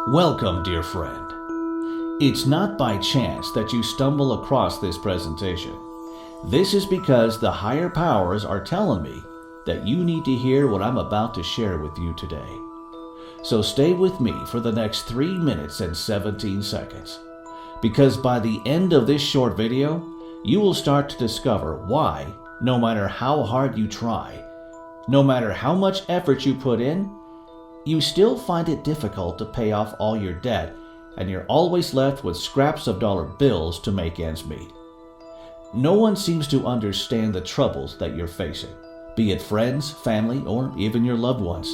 Welcome, dear friend. It's not by chance that you stumble across this presentation. This is because the higher powers are telling me that you need to hear what I'm about to share with you today. So stay with me for the next 3 minutes and 17 seconds. Because by the end of this short video, you will start to discover why, no matter how hard you try, no matter how much effort you put in, you still find it difficult to pay off all your debt, and you're always left with scraps of dollar bills to make ends meet. No one seems to understand the troubles that you're facing, be it friends, family, or even your loved ones.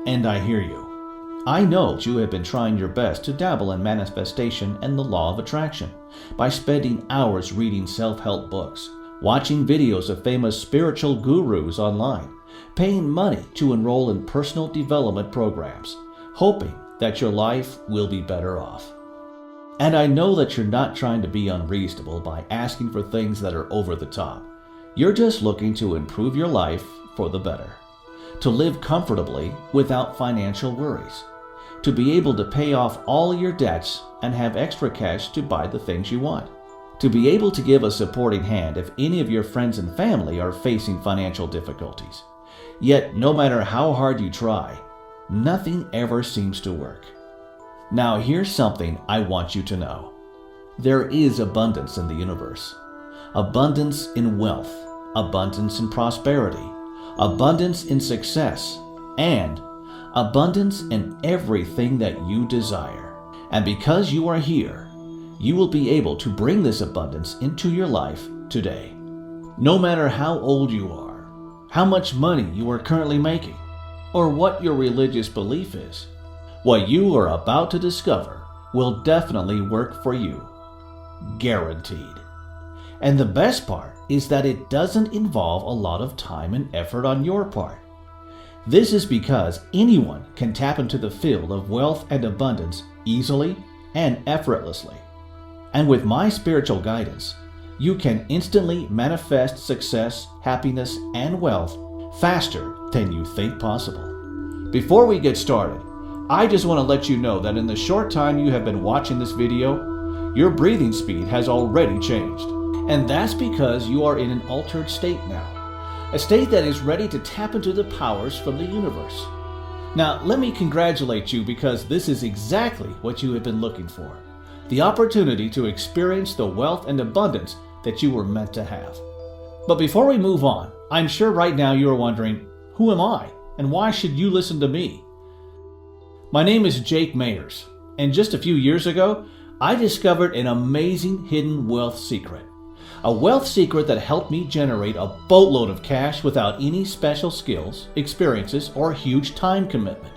And I hear you. I know you have been trying your best to dabble in manifestation and the law of attraction by spending hours reading self-help books, watching videos of famous spiritual gurus online, paying money to enroll in personal development programs, hoping that your life will be better off. And I know that you're not trying to be unreasonable by asking for things that are over the top. You're just looking to improve your life for the better, to live comfortably without financial worries, to be able to pay off all your debts and have extra cash to buy the things you want, to be able to give a supporting hand if any of your friends and family are facing financial difficulties. Yet, no matter how hard you try, nothing ever seems to work. Now, here's something I want you to know. There is abundance in the universe. Abundance in wealth, abundance in prosperity, abundance in success, and abundance in everything that you desire. And because you are here, you will be able to bring this abundance into your life today. No matter how old you are, how much money you are currently making, or what your religious belief is, what you are about to discover will definitely work for you. Guaranteed. And the best part is that it doesn't involve a lot of time and effort on your part. This is because anyone can tap into the field of wealth and abundance easily and effortlessly. And with my spiritual guidance, you can instantly manifest success, happiness, and wealth faster than you think possible. Before we get started, I just want to let you know that in the short time you have been watching this video, your breathing speed has already changed. And that's because you are in an altered state now, a state that is ready to tap into the powers from the universe. Now, let me congratulate you because this is exactly what you have been looking for. The opportunity to experience the wealth and abundance that you were meant to have. But before we move on, I'm sure right now you are wondering, who am I and why should you listen to me? My name is Jake Mayers, and just a few years ago, I discovered an amazing hidden wealth secret. A wealth secret that helped me generate a boatload of cash without any special skills, experiences, or huge time commitment.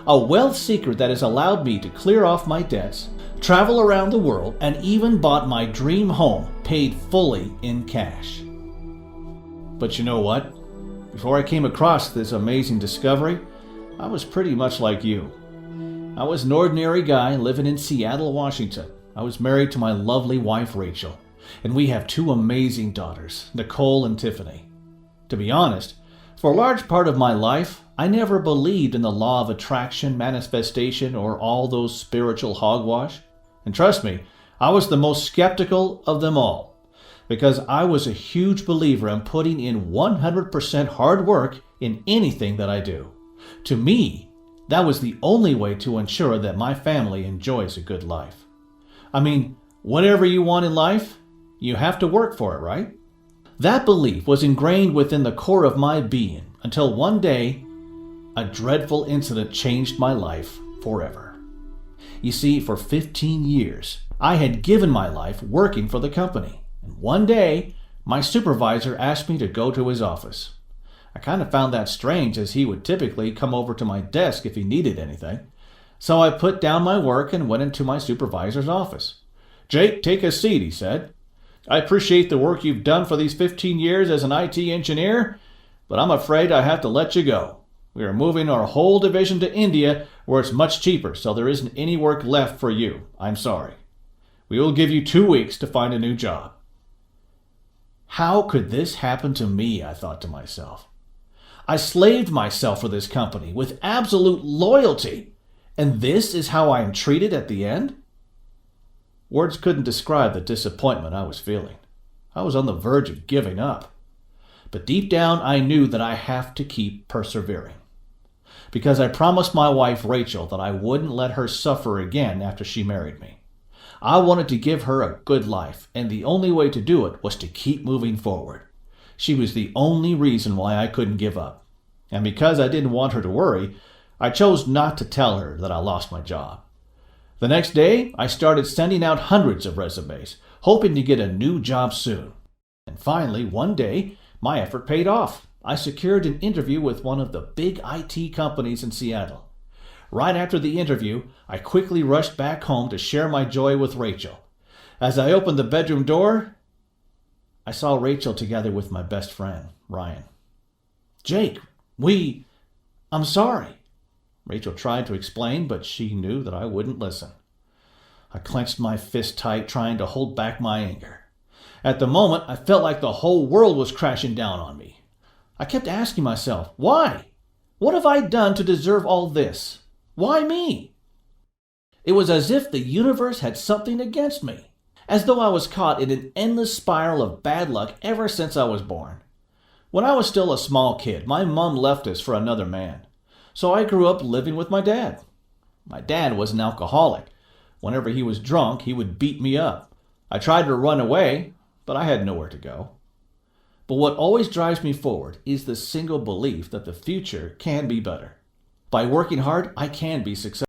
A wealth secret that has allowed me to clear off my debts, travel around the world, and even bought my dream home paid fully in cash. But you know what? Before I came across this amazing discovery, I was pretty much like you. I was an ordinary guy living in Seattle, Washington. I was married to my lovely wife, Rachel, and we have 2 amazing daughters, Nicole and Tiffany. To be honest, for a large part of my life, I never believed in the law of attraction, manifestation, or all those spiritual hogwash. And trust me, I was the most skeptical of them all, because I was a huge believer in putting in 100% hard work in anything that I do. To me, that was the only way to ensure that my family enjoys a good life. I mean, whatever you want in life, you have to work for it, right? That belief was ingrained within the core of my being until one day, a dreadful incident changed my life forever. You see, for 15 years, I had given my life working for the company. And one day, my supervisor asked me to go to his office. I kind of found that strange, as he would typically come over to my desk if he needed anything. So I put down my work and went into my supervisor's office. "Jake, take a seat," he said. "I appreciate the work you've done for these 15 years as an IT engineer, but I'm afraid I have to let you go. We are moving our whole division to India, where it's much cheaper, so there isn't any work left for you. I'm sorry. We will give you 2 weeks to find a new job." How could this happen to me, I thought to myself. I slaved myself for this company with absolute loyalty, And this is how I am treated at the end? Words couldn't describe the disappointment I was feeling. I was on the verge of giving up. But deep down, I knew that I have to keep persevering. Because I promised my wife Rachel that I wouldn't let her suffer again after she married me. I wanted to give her a good life, and the only way to do it was to keep moving forward. She was the only reason why I couldn't give up. And because I didn't want her to worry, I chose not to tell her that I lost my job. The next day, I started sending out hundreds of resumes, hoping to get a new job soon. And finally, one day, my effort paid off. I secured an interview with one of the big IT companies in Seattle. Right after the interview, I quickly rushed back home to share my joy with Rachel. As I opened the bedroom door, I saw Rachel together with my best friend, Ryan. "Jake, I'm sorry." Rachel tried to explain, but she knew that I wouldn't listen. I clenched my fist tight, trying to hold back my anger. At the moment, I felt like the whole world was crashing down on me. I kept asking myself, why? What have I done to deserve all this? Why me? It was as if the universe had something against me, as though I was caught in an endless spiral of bad luck ever since I was born. When I was still a small kid, my mom left us for another man. So I grew up living with my dad. My dad was an alcoholic. Whenever he was drunk, he would beat me up. I tried to run away, but I had nowhere to go. But what always drives me forward is the single belief that the future can be better. By working hard, I can be successful.